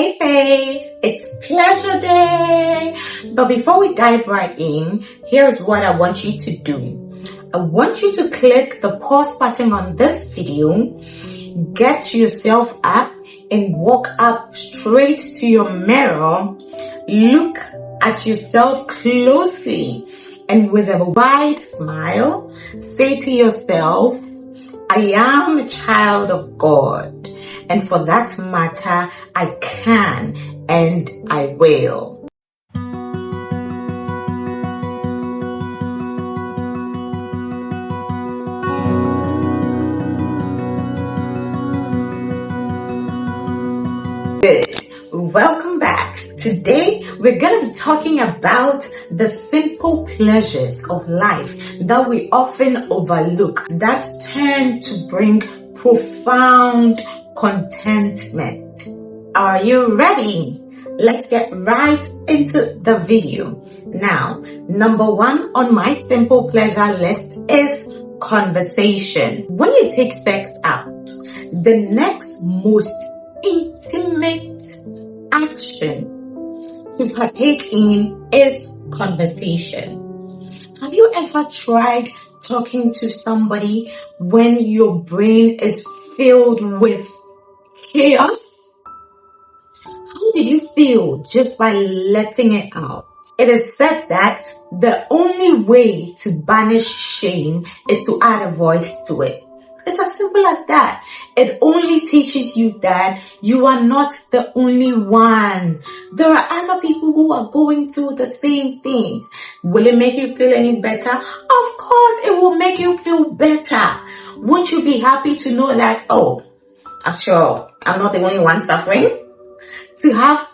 Hey face, it's pleasure day. But before we dive right in, here's what I want you to do. I want you to click the pause button on this video, get yourself up and walk up straight to your mirror. Look at yourself closely and with a wide smile, say to yourself, I am a child of God. And for that matter, I can and I will. Good. Welcome back. Today, we're going to be talking about the simple pleasures of life that we often overlook that tend to bring profound contentment. Are you ready? Let's get right into the video. Now, number one on my simple pleasure list is conversation. When you take sex out, the next most intimate action to partake in is conversation. Have you ever tried talking to somebody when your brain is filled with chaos? How did you feel just by letting it out? It is said that the only way to banish shame is to add a voice to it. It's as simple as that. It only teaches you that you are not the only one. There are other people who are going through the same things. Will it make you feel any better? Of course, it will make you feel better. Won't you be happy to know that, oh, after all, I'm not the only one suffering? To have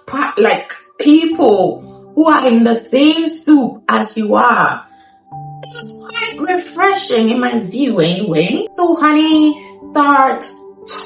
people who are in the same soup as you are, it's quite refreshing in my view anyway. So honey, start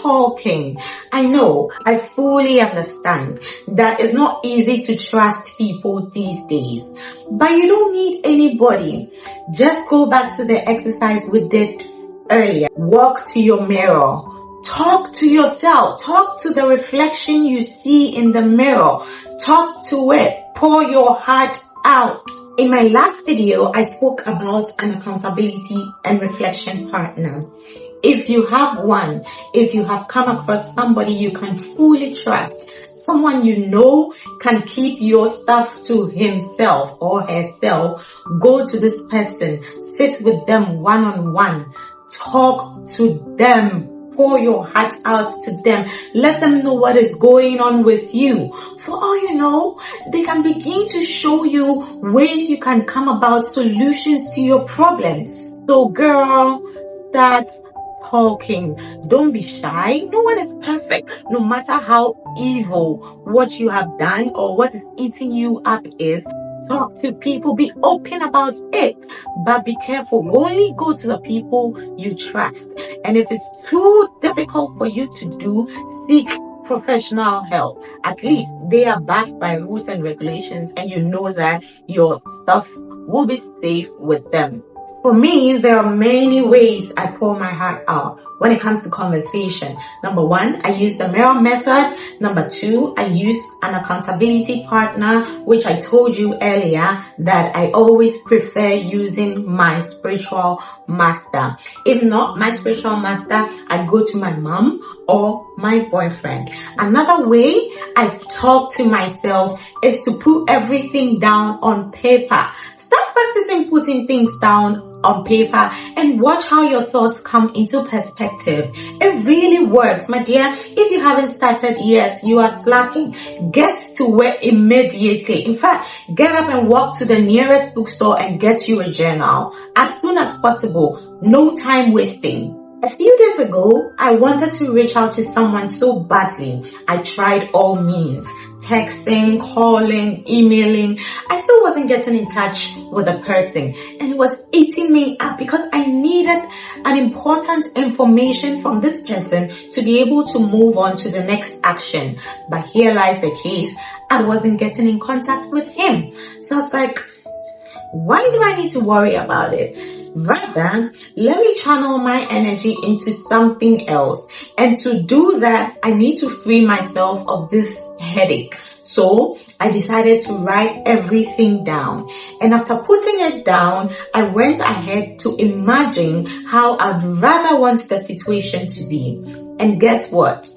talking. I know, I fully understand that it's not easy to trust people these days, but you don't need anybody. Just go back to the exercise we did earlier. Walk to your mirror. Talk to yourself. Talk to the reflection you see in the mirror. Talk to it. Pour your heart out. In my last video, I spoke about an accountability and reflection partner. If you have one, if you have come across somebody you can fully trust, someone you know can keep your stuff to himself or herself, go to this person, sit with them one-on-one, talk to them. Pour your heart out to them. Let them know what is going on with you. For all you know, they can begin to show you ways you can come about solutions to your problems. So girl, start talking. Don't be shy. No one is perfect. No matter how evil what you have done or what is eating you up is, talk to people, be open about it, but be careful. Only go to the people you trust. And if it's too difficult for you to do, seek professional help. At least they are backed by rules and regulations, and you know that your stuff will be safe with them. For me, there are many ways I pour my heart out when it comes to conversation. Number one, I use the mirror method. Number two, I use an accountability partner, which I told you earlier that I always prefer using my spiritual master. If not my spiritual master, I go to my mom or my boyfriend. Another way I talk to myself is to put everything down on paper. Start practicing putting things down on paper and watch how your thoughts come into perspective. It really works, my dear. If you haven't started yet, you are slacking. Get to work immediately. In fact, get up and walk to the nearest bookstore and get you a journal as soon as possible. No time wasting. A few days ago, I wanted to reach out to someone so badly. I tried all means. Texting, calling, emailing. I still wasn't getting in touch with the person, and it was eating me up because I needed an important information from this person to be able to move on to the next action. But here lies the case. I wasn't getting in contact with him. So I was like, why do I need to worry about it? Rather, let me channel my energy into something else. And to do that, I need to free myself of this headache. So I decided to write everything down. And after putting it down, I went ahead to imagine how I'd rather want the situation to be. And guess what?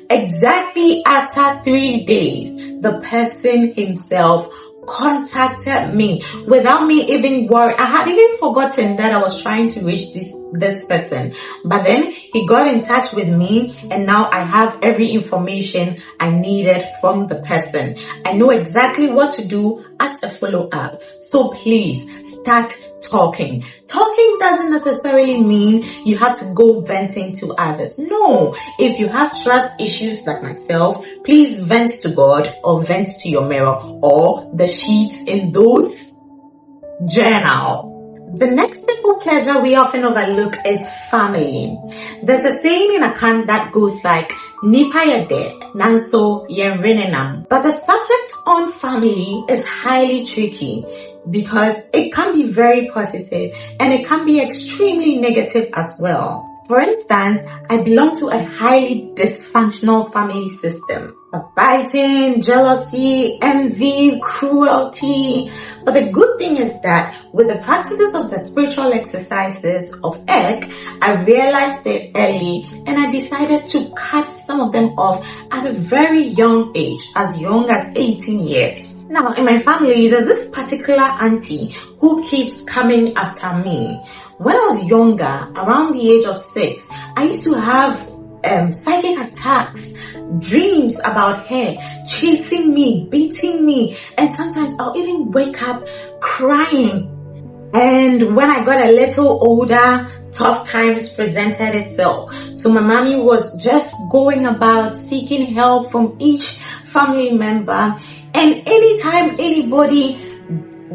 Exactly after 3 days, the person himself contacted me without me even worrying. I had even forgotten that I was trying to reach this person, but then he got in touch with me, and now I have every information I needed from the person. I know exactly what to do as a follow-up. So please start talking. Talking doesn't necessarily mean you have to go venting to others. No, if you have trust issues like myself, please vent to God or vent to your mirror or the sheets in those journal. The next simple pleasure we often overlook is family. There's a saying in Akan that goes like, Nipa yede, nanso yenrenenam. But the subject on family is highly tricky because it can be very positive and it can be extremely negative as well. For instance, I belong to a highly dysfunctional family system. Biting, jealousy, envy, cruelty. But the good thing is that with the practices of the spiritual exercises of egg, I realized it early and I decided to cut some of them off at a very young age, as young as 18 years. Now, in my family, there's this particular auntie who keeps coming after me. When I was younger, around the age of 6, I used to have psychic attacks, dreams about her chasing me, beating me, and sometimes I'll even wake up crying. And when I got a little older, tough times presented itself. So my mommy was just going about seeking help from each family member, and anytime anybody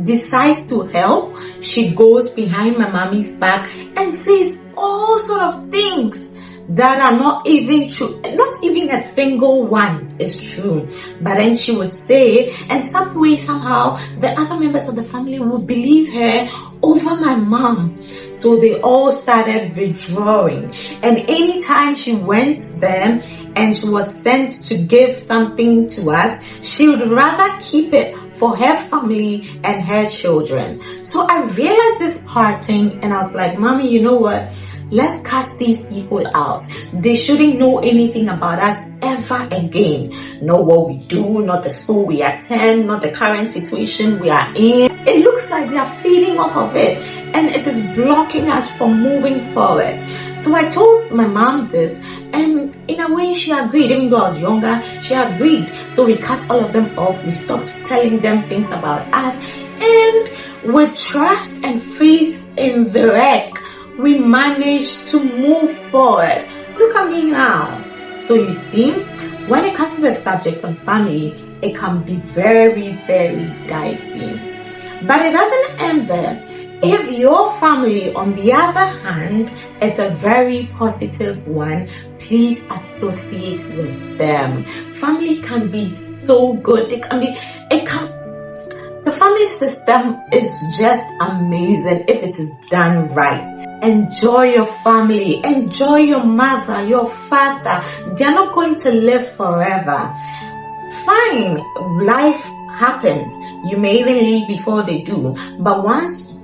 decides to help, she goes behind my mommy's back and says all sort of things that are not even true. Not even a single one is true. But then she would say, and some way, somehow, the other members of the family would believe her over my mom. So they all started withdrawing. And anytime she went there and she was sent to give something to us, she would rather keep it for her family and her children. So I realized this parting and I was like, Mommy, you know what? Let's cut these people out. They shouldn't know anything about us ever again. Not what we do, not the school we attend, not the current situation we are in. It looks like they are feeding off of it and it is blocking us from moving forward. So I told my mom this, and in a way she agreed. Even though I was younger, she agreed. So we cut all of them off. We stopped telling them things about us, and with trust and faith in the wreck, we managed to move forward. Look at me now. So you see, when it comes to the subject of family, it can be very, very dicey. But it doesn't end there. If your family, on the other hand, is a very positive one, please associate with them. Family can be so good. The family system is just amazing if it is done right. Enjoy your family. Enjoy your mother, your father. They're not going to live forever. Fine, life happens. You may even leave before they do. But once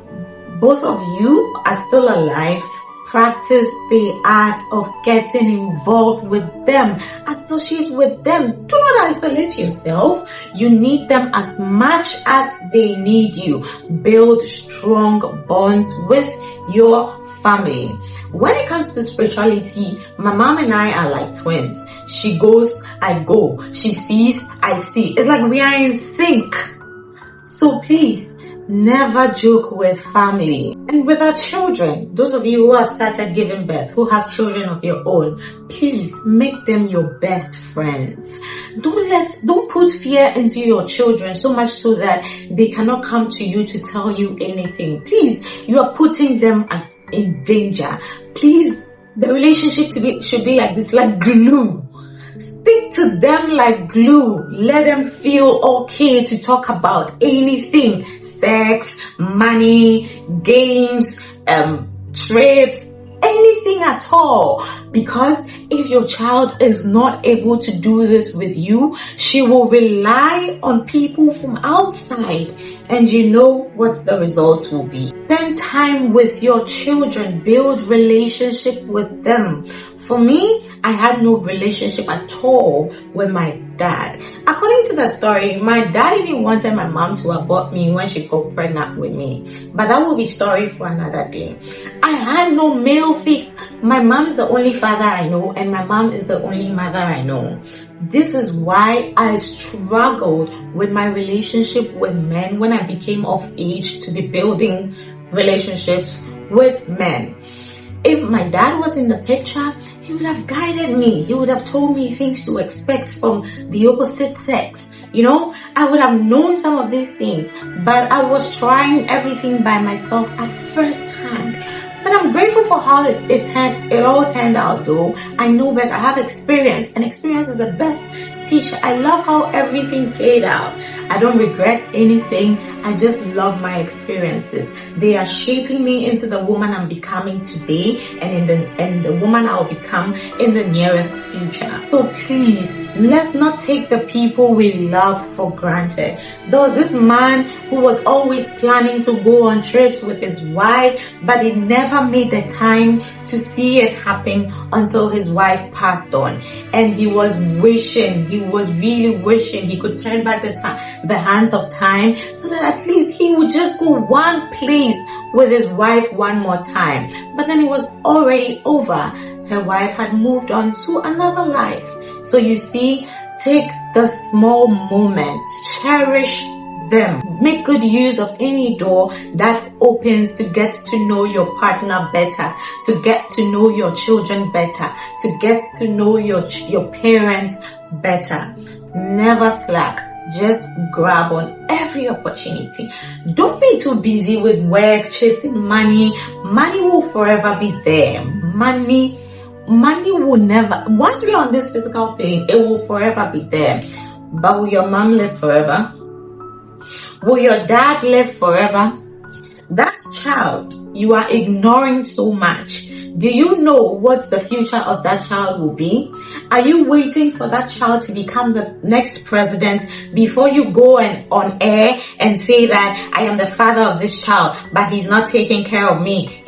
both of you are still alive, practice the art of getting involved with them. Associate with them. Do not isolate yourself. You need them as much as they need you. Build strong bonds with your family. When it comes to spirituality, my mom and I are like twins. She goes, I go. She sees, I see. It's like we are in sync. So please, never joke with family. And with our children, those of you who have started giving birth, who have children of your own, please make them your best friends. Don't put fear into your children so much so that they cannot come to you to tell you anything. Please, you are putting them in danger. Please, the relationship should be like this, like glue. Stick to them like glue. Let them feel okay to talk about anything. Sex, money, games, trips, anything at all. Because if your child is not able to do this with you, she will rely on people from outside, and you know what the results will be. Spend time with your children, build relationship with them. For me, I had no relationship at all with my dad. According to the story, my dad even wanted my mom to abort me when she got pregnant with me. But that will be story for another day. I had no male figure. My mom is the only father I know, and my mom is the only mother I know. This is why I struggled with my relationship with men when I became of age to be building relationships with men. If my dad was in the picture, he would have guided me. He would have told me things to expect from the opposite sex. You know, I would have known some of these things, but I was trying everything by myself at first hand. But I'm grateful for how it all turned out though. I know better. I have experience, and experience is the best teacher. I love how everything played out. I don't regret anything. I just love my experiences. They are shaping me into the woman I'm becoming today, and the woman I'll become in the nearest future. So please, let's not take the people we love for granted. Though this man who was always planning to go on trips with his wife, but he never made the time to see it happen until his wife passed on. And he was really wishing he could turn back the hands of time, so that at least he would just go one place with his wife one more time. But then it was already over. Her wife had moved on to another life. So you see, take the small moments, cherish them. Make good use of any door that opens to get to know your partner better, to get to know your children better, to get to know your parents better. Never slack. Just grab on every opportunity. Don't be too busy with work, chasing money. Money will forever be there. Money will never, once you're on this physical plane, it will forever be there. But will your mom live forever? Will your dad live forever? That child you are ignoring so much, do you know what the future of that child will be? Are you waiting for that child to become the next president before you go on air and say that I am the father of this child, but he's not taking care of me?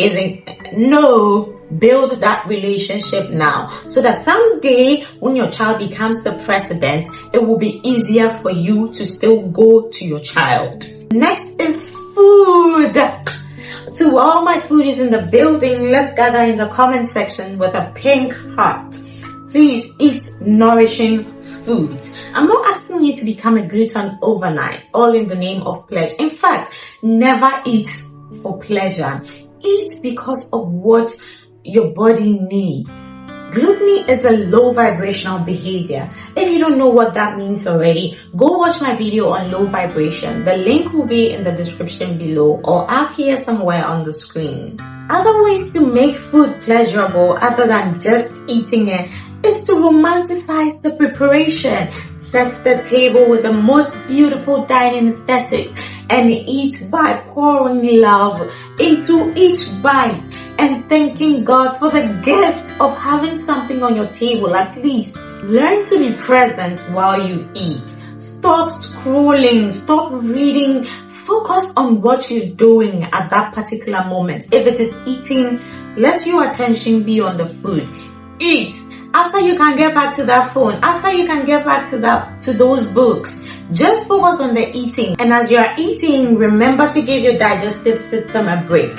No. Build that relationship now, so that someday when your child becomes the president, it will be easier for you to still go to your child. Next is food. To all my foodies in the building, let's gather in the comment section with a pink heart. Please eat nourishing foods. I'm not asking you to become a glutton overnight, all in the name of pleasure. In fact, never eat for pleasure. Eat because of what your body needs. Gluttony is a low vibrational behavior. If you don't know what that means already, go watch my video on low vibration. The link will be in the description below or up here somewhere on the screen. Other ways to make food pleasurable other than just eating it is to romanticize the preparation. Set the table with the most beautiful dining aesthetic and eat by pouring love into each bite and thanking God for the gift of having something on your table at least. Learn to be present while you eat. Stop scrolling, stop reading. Focus on what you're doing at that particular moment. If it is eating, let your attention be on the food. Eat. After you can get back to that phone, after you can get back to those books, just focus on the eating. And as you're eating, remember to give your digestive system a break.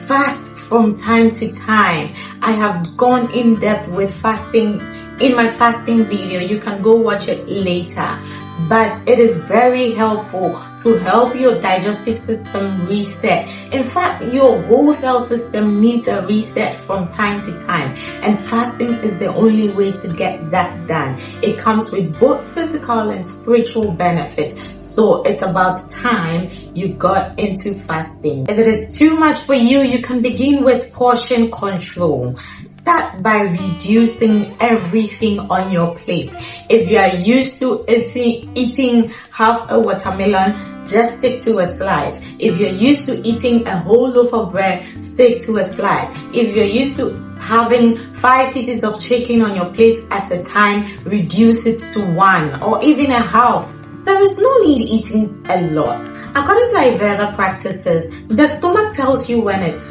Fast from time to time. I have gone in depth with fasting in my fasting video. You can go watch it later. But it is very helpful to help your digestive system reset. In fact, your whole cell system needs a reset from time to time. And fasting is the only way to get that done. It comes with both physical and spiritual benefits. So it's about time you got into fasting. If it is too much for you, you can begin with portion control. start by reducing everything on your plate. If you are used to eating half a watermelon, just stick to a slice. If you're used to eating a whole loaf of bread, stick to a slice. If you're used to having 5 pieces of chicken on your plate at a time, reduce it to 1 or even a half. There is no need eating a lot. According to Ayurveda practices, the stomach tells you when it's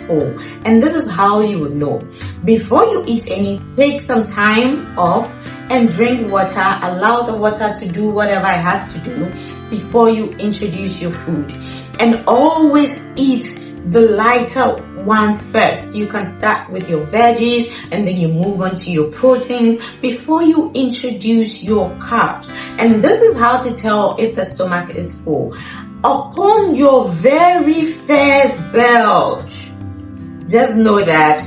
full, and this is how you would know. Before you eat anything, take some time off and drink water. Allow the water to do whatever it has to do before you introduce your food. And always eat the lighter ones first. You can start with your veggies and then you move on to your proteins before you introduce your carbs. And this is how to tell if the stomach is full. Upon your very first belch, just know that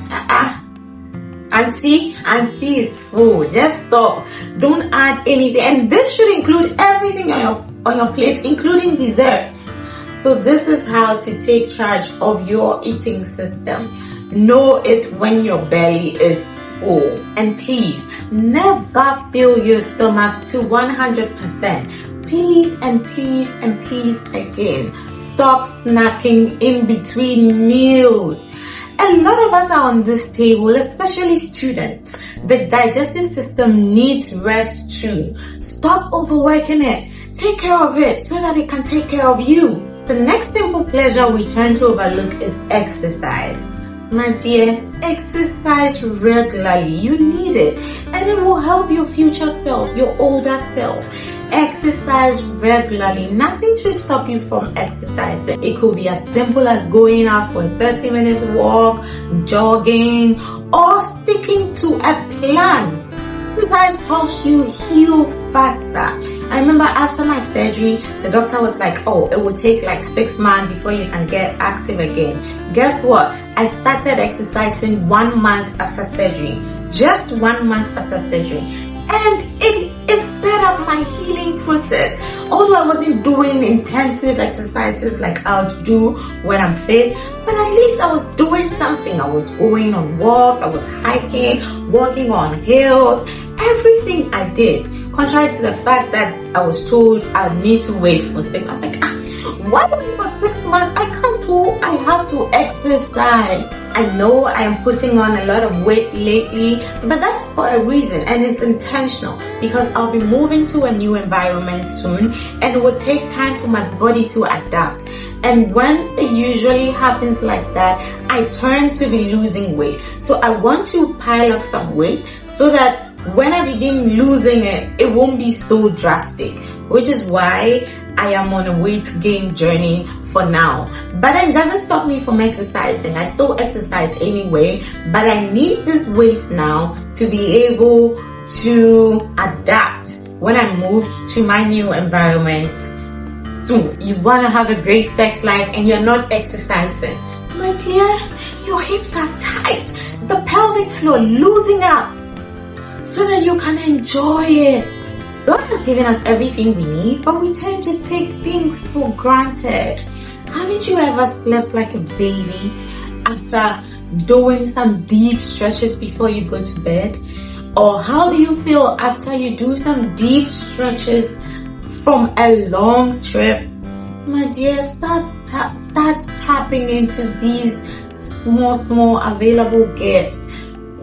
auntie is full. Just stop. Don't add anything. And this should include everything on your plate, including desserts. So this is how to take charge of your eating system. Know it when your belly is full. And please, never fill your stomach to 100%. Please and please and please again, stop snacking in between meals. A lot of us are on this table, especially students. The digestive system needs rest too. Stop overworking it. Take care of it so that it can take care of you. The next simple pleasure we tend to overlook is exercise. My dear, exercise regularly. You need it. And it will help your future self, your older self. Exercise regularly. Nothing should stop you from exercising. It could be as simple as going out for a 30-minute walk, jogging, or sticking to a plan. Exercise helps you heal faster. I remember after my surgery, the doctor was like, oh, it will take like 6 months before you can get active again. Guess what? I started exercising 1 month after surgery. Just 1 month after surgery. And it sped up my healing process. Although I wasn't doing intensive exercises like I would do when I'm fit, but at least I was doing something. I was going on walks, I was hiking, walking on hills, everything I did. Contrary to the fact that I was told I need to wait for 6 months. I'm like, why wait for 6 months? I can't do, I have to exercise. I know I am putting on a lot of weight lately, but that's for a reason and it's intentional because I'll be moving to a new environment soon and it will take time for my body to adapt. And when it usually happens like that, I turn to be losing weight. So I want to pile up some weight so that when I begin losing it, it won't be so drastic, which is why I am on a weight gain journey for now. But it doesn't stop me from exercising. I still exercise anyway, but I need this weight now to be able to adapt when I move to my new environment soon. You want to have a great sex life and you're not exercising. My dear, your hips are tight. The pelvic floor losing up so that you can enjoy it. God has given us everything we need, but we tend to take things for granted. Haven't you ever slept like a baby after doing some deep stretches before you go to bed? Or how do you feel after you do some deep stretches from a long trip? My dear, start tapping into these small available gifts.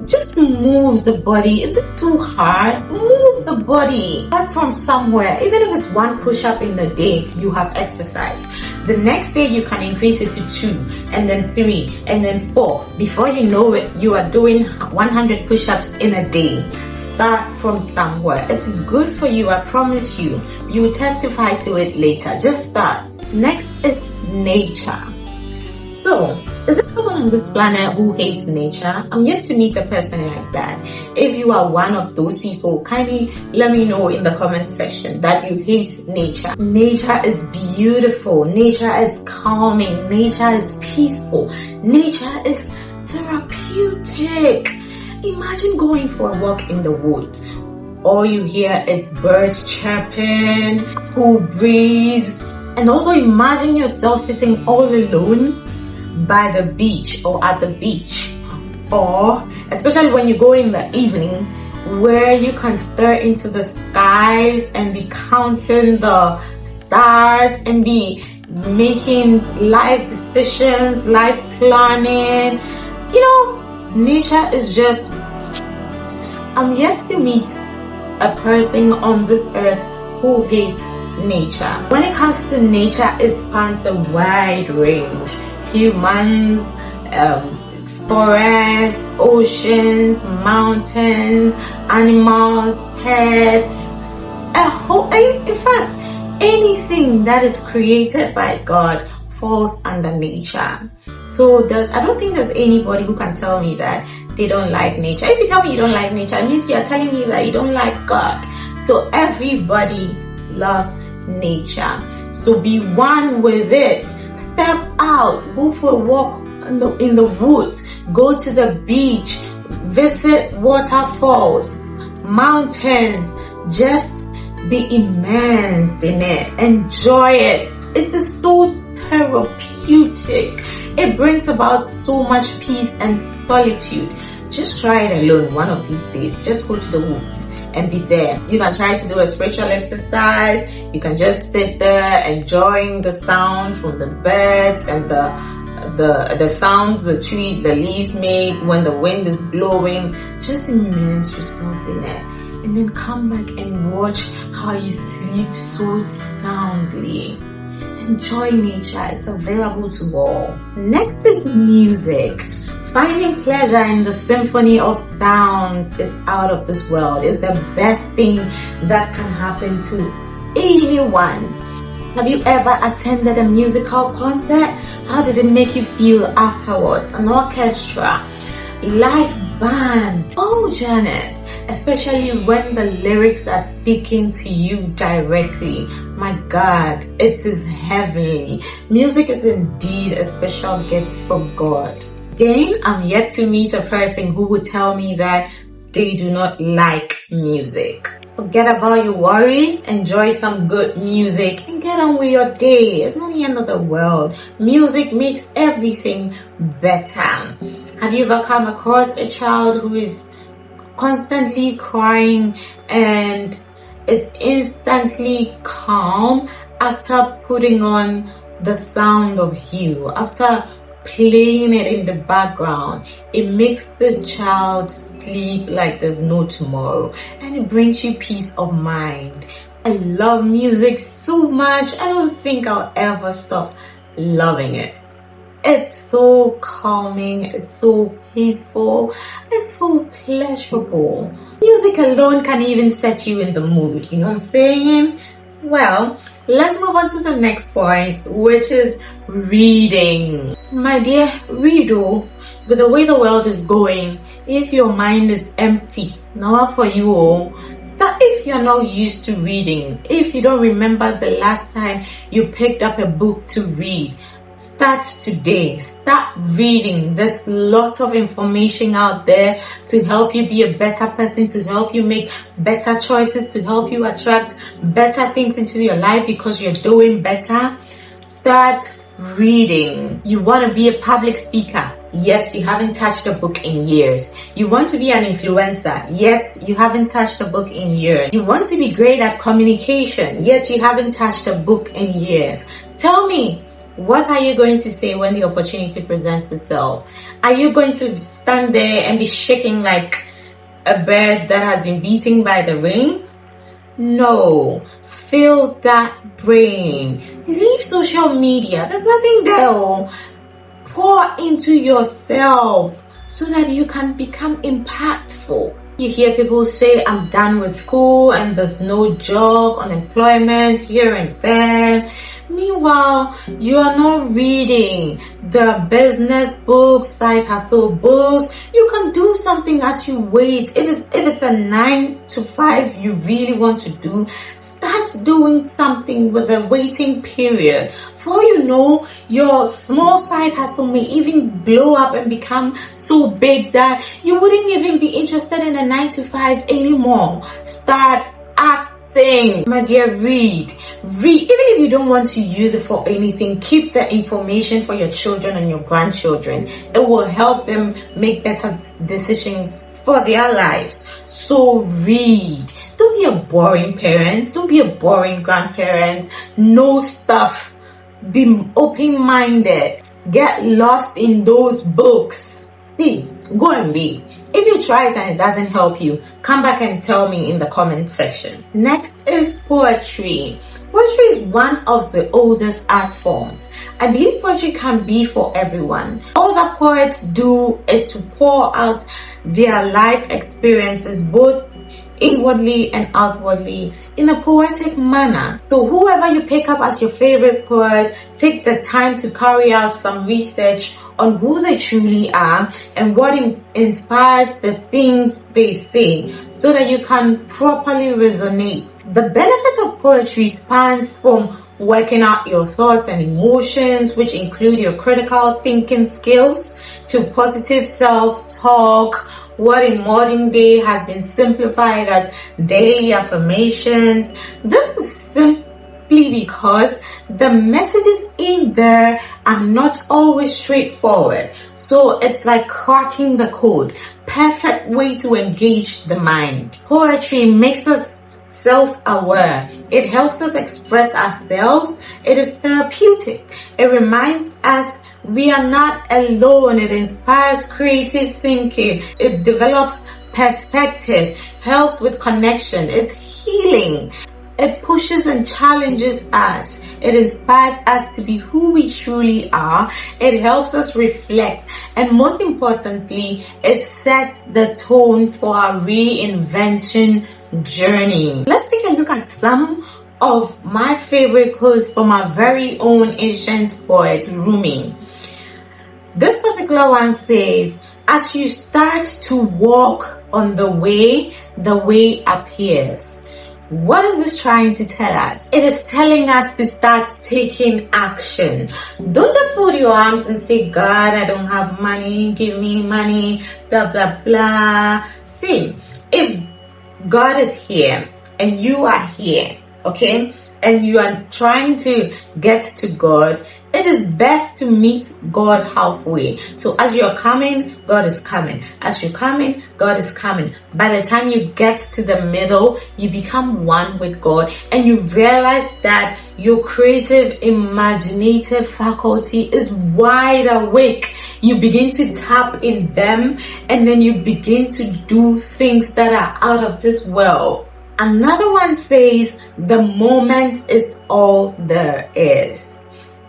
Just move the body. Is it too hard? Move the body. Start from somewhere. Even if it's 1 push-up in a day, you have exercised. The next day, you can increase it to 2, and then 3, and then 4. Before you know it, you are doing 100 push-ups in a day. Start from somewhere. It is good for you, I promise you. You will testify to it later. Just start. Next is nature. So, is there someone on this planet who hates nature? I'm yet to meet a person like that. If you are one of those people, kindly let me know in the comment section that you hate nature. Nature is beautiful. Nature is calming. Nature is peaceful. Nature is therapeutic. Imagine going for a walk in the woods. All you hear is birds chirping, cool breeze, and also imagine yourself sitting all alone by the beach or at the beach, or especially when you go in the evening, where you can stare into the skies and be counting the stars and be making life decisions, life planning. You know, nature is just, I'm yet to meet a person on this earth who hates nature. When it comes to nature, it spans a wide range. Humans, forests, oceans, mountains, animals, pets, in fact, anything that is created by God falls under nature. So I don't think there's anybody who can tell me that they don't like nature. If you tell me you don't like nature, it means you are telling me that you don't like God. So everybody loves nature. So be one with it. Step out, go for a walk in the woods, go to the beach, visit waterfalls, mountains, just be immersed in it, enjoy it. It is so therapeutic. It brings about so much peace and solitude. Just try it alone one of these days. Just go to the woods and be there. You can try to do a spiritual exercise. You can just sit there enjoying the sound from the birds and the sounds the leaves make when the wind is blowing. Just immerse yourself in it, and then come back and watch how you sleep so soundly. Enjoy nature. It's available to all. Next is music. Finding pleasure in the symphony of sounds is out of this world. It's the best thing that can happen to anyone. Have you ever attended a musical concert? How did it make you feel afterwards? An orchestra, live band. Oh, Janice. Especially when the lyrics are speaking to you directly. My God, it is heavenly. Music is indeed a special gift from God. Again, I'm yet to meet a person who would tell me that they do not like music. Forget about your worries, enjoy some good music, and get on with your day. It's not the end of the world. Music makes everything better. Have you ever come across a child who is constantly crying and is instantly calm after putting on the sound of you, after playing it in the background? It makes the child sleep like there's no tomorrow, and it brings you peace of mind. I love music so much. I don't think I'll ever stop loving it. It's so calming, it's so peaceful, it's so pleasurable. Music alone can even set you in the mood, you know what I'm saying? Well, let's move on to the next point, which is reading. My dear, read. With the way the world is going, if your mind is empty, not for you all. Start if you're not used to reading. If you don't remember the last time you picked up a book to read, start today. Start reading. There's lots of information out there to help you be a better person, to help you make better choices, to help you attract better things into your life because you're doing better. Start reading. You want to be a public speaker, yet you haven't touched a book in years. You want to be an influencer, yet you haven't touched a book in years. You want to be great at communication, yet you haven't touched a book in years. Tell me, what are you going to say when the opportunity presents itself? Are you going to stand there and be shaking like a bird that has been beaten by the rain? No. Fill that brain. Leave social media. There's nothing there. Pour into yourself so that you can become impactful. You hear people say, I'm done with school and there's no job, unemployment here and there. Meanwhile, you are not reading the business books, side hustle books. You can do something as you wait. If it's a 9 to 5 you really want to do, start doing something with a waiting period. For you know, your small side hustle may even blow up and become so big that you wouldn't even be interested in a 9 to 5 anymore. Start acting. My dear, read. Read, even if you don't want to use it for anything, keep the information for your children and your grandchildren. It will help them make better decisions for their lives. So read. Don't be a boring parent. Don't be a boring grandparent. Know stuff. Be open-minded. Get lost in those books. See, go and read. If you try it and it doesn't help you, come back and tell me in the comment section. Next is poetry. Poetry is one of the oldest art forms. I believe poetry can be for everyone. All that poets do is to pour out their life experiences, both inwardly and outwardly, in a poetic manner. So whoever you pick up as your favorite poet, take the time to carry out some research on who they truly are and what inspires the things they say, so that you can properly resonate. The benefit of poetry spans from working out your thoughts and emotions, which include your critical thinking skills, to positive self-talk, what in modern day has been simplified as daily affirmations. This is simply because the messages in there are not always straightforward. So it's like cracking the code. Perfect way to engage the mind. Poetry makes us self-aware. It helps us express ourselves. It is therapeutic. It reminds us we are not alone. It inspires creative thinking. It develops perspective, helps with connection. It's healing. It pushes and challenges us. It inspires us to be who we truly are. It helps us reflect. And most importantly, it sets the tone for our reinvention journey. Let's take a look at some of my favorite quotes from our very own ancient poet, Rumi. This particular one says, as you start to walk on the way appears. What is this trying to tell us? It is telling us to start taking action. Don't just fold your arms and say, God, I don't have money, give me money, blah, blah, blah. See, if God is here and you are here, okay, and you are trying to get to God, it is best to meet God halfway. So as you're coming, God is coming. As you're coming, God is coming. By the time you get to the middle, you become one with God, and you realize that your creative, imaginative faculty is wide awake. You begin to tap in them, and then you begin to do things that are out of this world. Another one says, the moment is all there is.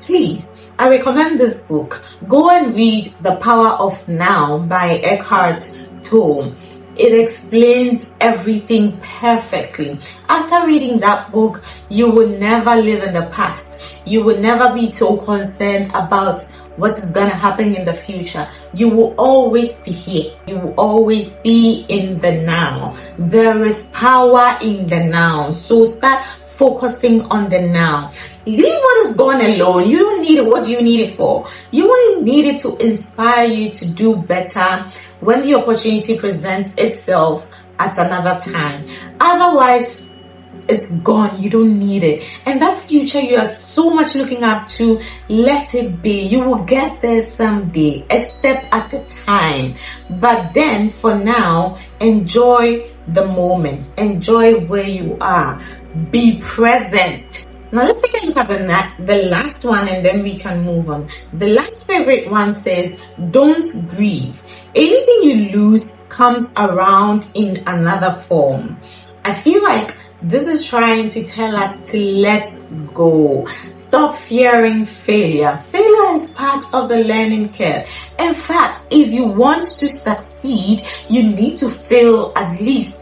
Please, I recommend this book. Go and read The Power of Now by Eckhart Tolle. It explains everything perfectly. After reading that book, you will never live in the past. You will never be so concerned about what is going to happen in the future. You will always be here. You will always be in the now. There is power in the now. So start focusing on the now. Leave what is gone alone. You don't need it. What do you need it for? You only need it to inspire you to do better when the opportunity presents itself at another time. Otherwise, it's gone. You don't need it. And that future you are so much looking up to, let it be. You will get there someday, a step at a time. But then for now, enjoy the moment. Enjoy where you are. Be present. Now let's take a look at the last one, and then we can move on. The last favorite one says, don't grieve. Anything you lose comes around in another form. I feel like this is trying to tell us to let go. Stop fearing failure. Failure is part of the learning curve. In fact, if you want to succeed, you need to fail at least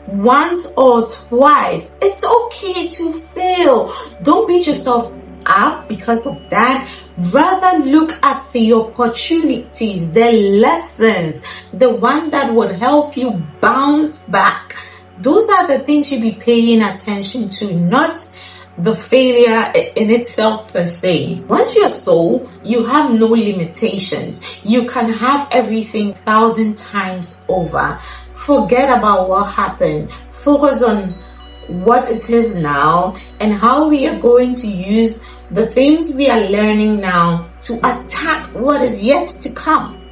once or twice. It's okay to fail. Don't beat yourself up because of that. Rather look at the opportunities, the lessons, the one that would help you bounce back. Those are the things you'll be paying attention to, not the failure in itself per se. Once you're soul, you have no limitations. You can have everything 1,000 times over. Forget about what happened. Focus on what it is now and how we are going to use the things we are learning now to attack what is yet to come.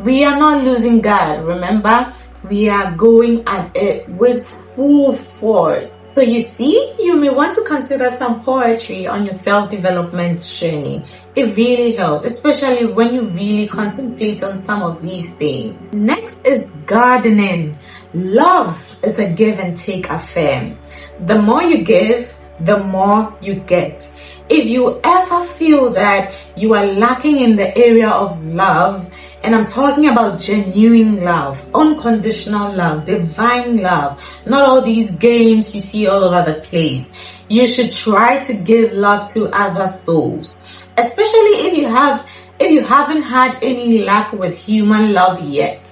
We are not losing God, remember? We are going at it with full force. So you see, you may want to consider some poetry on your self-development journey. It really helps, especially when you really contemplate on some of these things. Next is gardening. Love is a give and take affair. The more you give, the more you get. If you ever feel that you are lacking in the area of love, and I'm talking about genuine love, unconditional love, divine love, not all these games you see all over the place. You should try to give love to other souls, especially if you haven't had any luck with human love yet.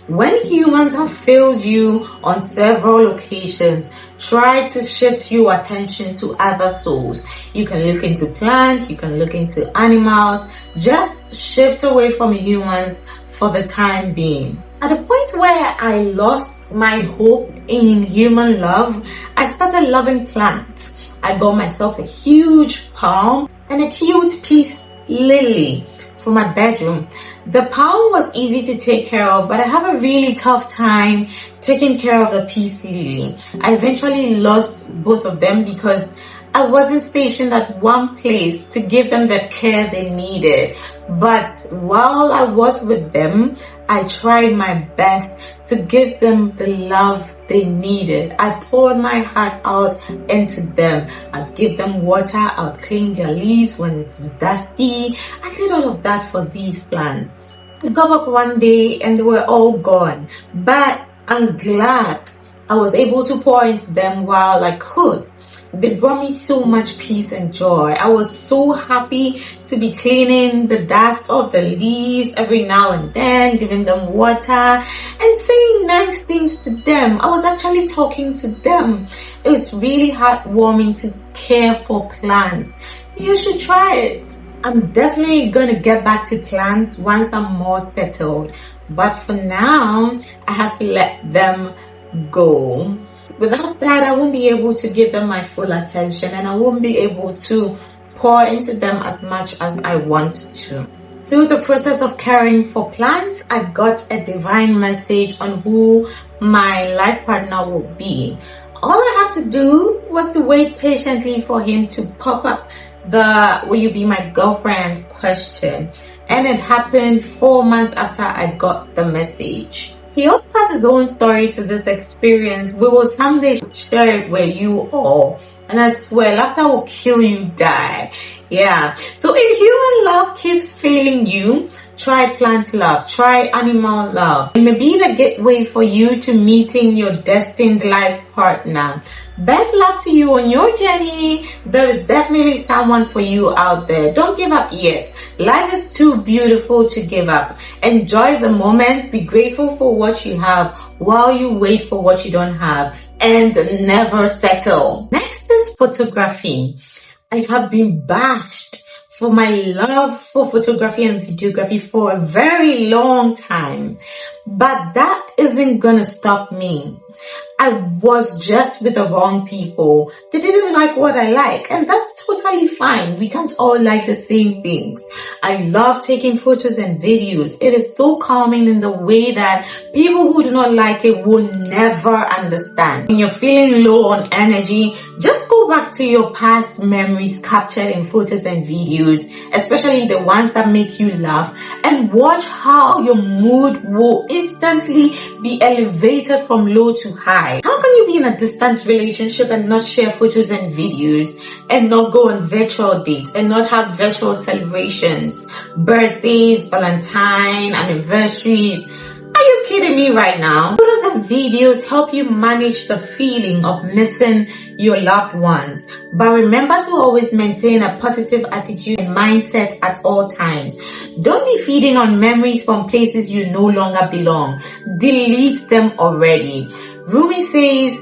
When humans have failed you on several occasions, try to shift your attention to other souls. You can look into plants, you can look into animals. Just shift away from humans for the time being. At the point where I lost my hope in human love, I started loving plants. I got myself a huge palm and a cute peace lily for my bedroom. The palm was easy to take care of, but I have a really tough time taking care of the peace lily. I eventually lost both of them because I wasn't stationed at one place to give them the care they needed. But while I was with them, I tried my best to give them the love they needed. I poured my heart out into them. I'd give them water, I'd clean their leaves when it's dusty. I did all of that for these plants. I got back one day and they were all gone. But I'm glad I was able to pour into them while I could. They brought me so much peace and joy. I was so happy to be cleaning the dust off the leaves every now and then, giving them water and saying nice things to them. I was actually talking to them. It's really heartwarming to care for plants. You should try it. I'm definitely going to get back to plants once I'm more settled. But for now, I have to let them go. Without that, I won't be able to give them my full attention and I won't be able to pour into them as much as I want to. Through the process of caring for plants, I got a divine message on who my life partner will be. All I had to do was to wait patiently for him to pop up the "will you be my girlfriend" question. And it happened 4 months after I got the message. He also has his own story to this experience. We will someday share it with you all. And I swear, laughter will kill you, die. Yeah. So if human love keeps failing you, try plant love, try animal love. It may be the gateway for you to meeting your destined life partner. Best luck to you on your journey. There is definitely someone for you out there. Don't give up yet. Life is too beautiful to give up. Enjoy the moment. Be grateful for what you have while you wait for what you don't have. And never settle. Next is photography. I have been bashed for my love for photography and videography for a very long time. But that isn't gonna stop me. I was just with the wrong people. They didn't like what I like, and that's totally fine. We can't all like the same things. I love taking photos and videos. It is so calming in the way that people who do not like it will never understand. When you're feeling low on energy, just go back to your past memories captured in photos and videos, especially the ones that make you laugh, and watch how your mood will instantly be elevated from low to high. How can you be in a distant relationship and not share photos and videos and not go on virtual dates and not have virtual celebrations, birthdays, Valentine, anniversaries? Are you kidding me right now? Photos and videos help you manage the feeling of missing your loved ones. But remember to always maintain a positive attitude and mindset at all times. Don't be feeding on memories from places you no longer belong. Delete them already. Rumi says,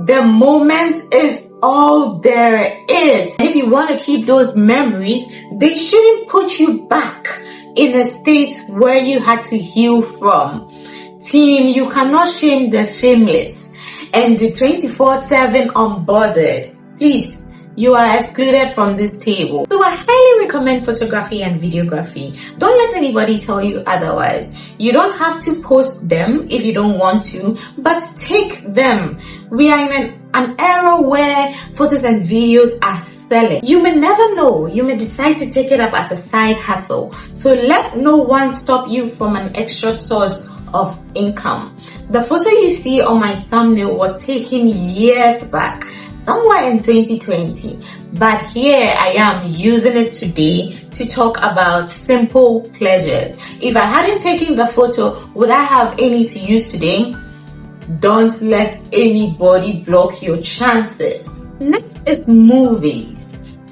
the moment is all there is. If you want to keep those memories, they shouldn't put you back in a state where you had to heal from. Team, you cannot shame the shameless. and the 24/7 unbothered, please, you are excluded from this table. So I highly recommend photography and videography. Don't let anybody tell you otherwise. You don't have to post them if you don't want to, but take them. We are in an era where photos and videos are selling. You may never know. You may decide to take it up as a side hustle. So let no one stop you from an extra source of income. The photo you see on my thumbnail was taken years back, somewhere in 2020, but here I am using it today to talk about simple pleasures. If I hadn't taken the photo, would I have any to use today? Don't let anybody block your chances. Next is movies.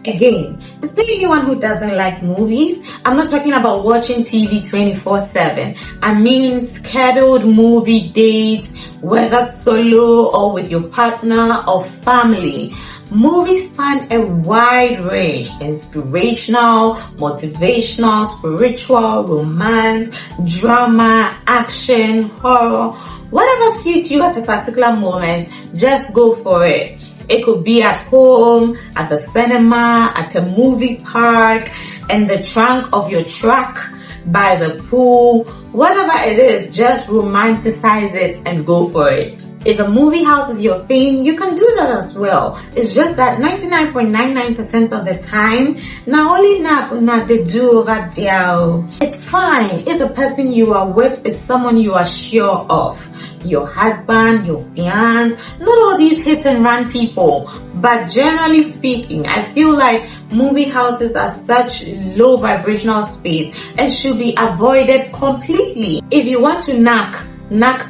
Again, is there anyone who doesn't like movies? I'm not talking about watching TV 24/7. I mean scheduled movie dates, whether solo or with your partner or family. Movies span a wide range: inspirational, motivational, spiritual, romance, drama, action, horror. Whatever suits you at a particular moment, just go for it. It could be at home, at the cinema, at a movie park, in the trunk of your truck, by the pool. Whatever it is, just romanticize it and go for it. If a movie house is your thing, you can do that as well. It's just that 99.99% of the time, not only not they do over there. It's fine if the person you are with is someone you are sure of. Your husband, your fiance, not all these hit and run people. But generally speaking, I feel like movie houses are such low vibrational space and should be avoided completely. If you want to knock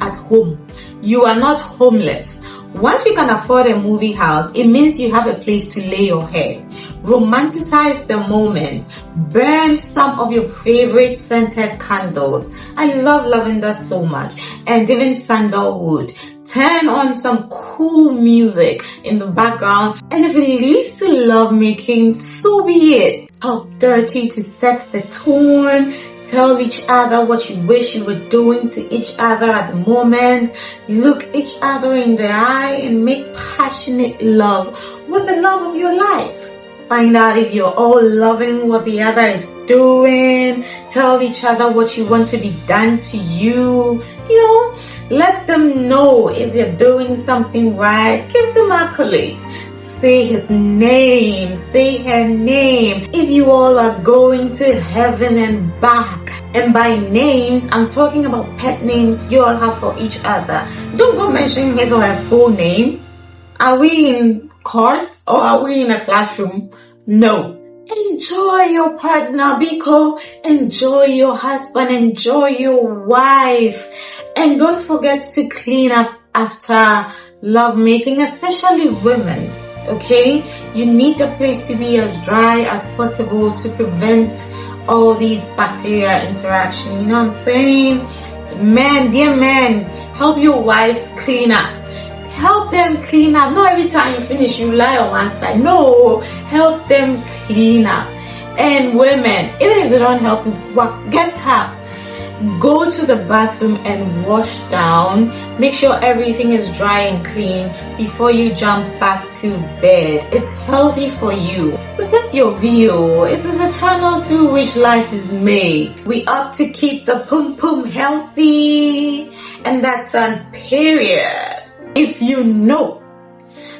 at home. You are not homeless. Once you can afford a movie house, it means you have a place to lay your head. Romanticize the moment. Burn some of your favorite scented candles. I love lavender so much, and even sandalwood. Turn on some cool music in the background, and if it leads to lovemaking, so be it. Talk dirty to set the tone. Tell each other what you wish you were doing to each other at the moment. Look each other in the eye and make passionate love with the love of your life. Find out if you're all loving what the other is doing. Tell each other what you want to be done to you. Let them know if they're doing something right. Give them accolades. Say his name, say her name. If you all are going to heaven and back. And by names, I'm talking about pet names you all have for each other. Don't go mention his or her full name. Are we in court or are we in a classroom? No. Enjoy your partner, Biko. Enjoy your husband. Enjoy your wife. And don't forget to clean up after lovemaking, especially women. Okay? You need the place to be as dry as possible to prevent all these bacteria interaction. You know what I'm saying? Men, dear men, help your wives clean up. Help them clean up. Not every time you finish, you lie on one side. No, help them clean up. And women, even if they don't help you, get up. Go to the bathroom and wash down. Make sure everything is dry and clean before you jump back to bed. It's healthy for you. Protect your view. It is a channel through which life is made. We ought to keep the pum healthy. And that's on period. If you know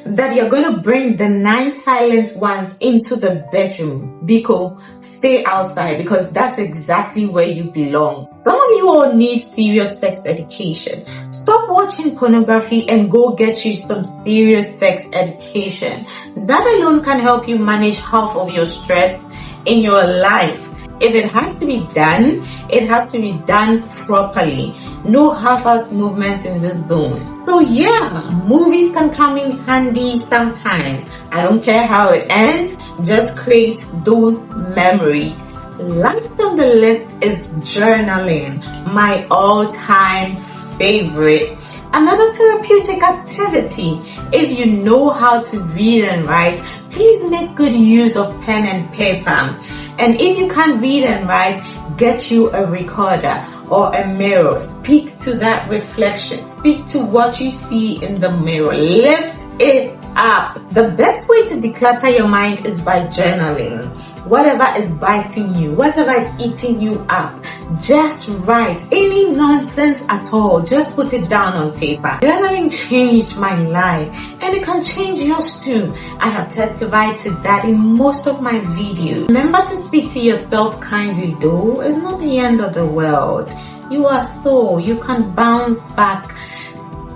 that you're going to bring the 9 silent ones into the bedroom, Biko, stay outside because that's exactly where you belong. Some of you all need serious sex education. Stop watching pornography and go get you some serious sex education. That alone can help you manage half of your stress in your life. If it has to be done, it has to be done properly. No half-ass movements in this zone. So yeah, movies can come in handy sometimes. I don't care how it ends, just create those memories. Last on the list is journaling, my all-time favorite. Another therapeutic activity. If you know how to read and write, please make good use of pen and paper. And if you can't read and write, Get you a recorder or a mirror. Speak to that reflection. Speak to what you see in the mirror. Lift it up. The best way to declutter your mind is by journaling. Whatever is biting you, whatever is eating you up, just write. Any nonsense at all, just put it down on paper. Journaling changed my life, and it can change yours too. I have testified to that in most of my videos. Remember to speak to yourself kindly though. It's not the end of the world. You are soul. You can bounce back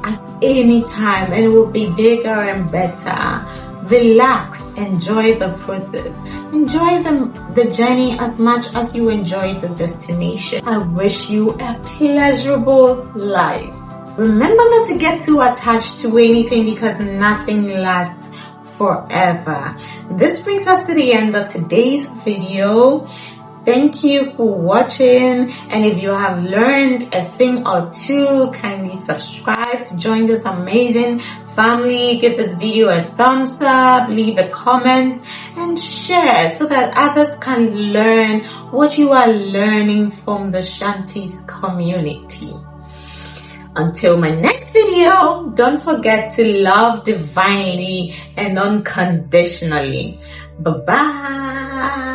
at any time, and it will be bigger and better. Relax, enjoy the process, enjoy the journey as much as you enjoy the destination. I wish you a pleasurable life. Remember not to get too attached to anything because nothing lasts forever. This brings us to the end of today's video. Thank you for watching, and if you have learned a thing or two, kindly subscribe to join this amazing family. Give this video a thumbs up, leave a comment, and share so that others can learn what you are learning from the Shanties community. Until my next video, don't forget to love divinely and unconditionally. Bye-bye.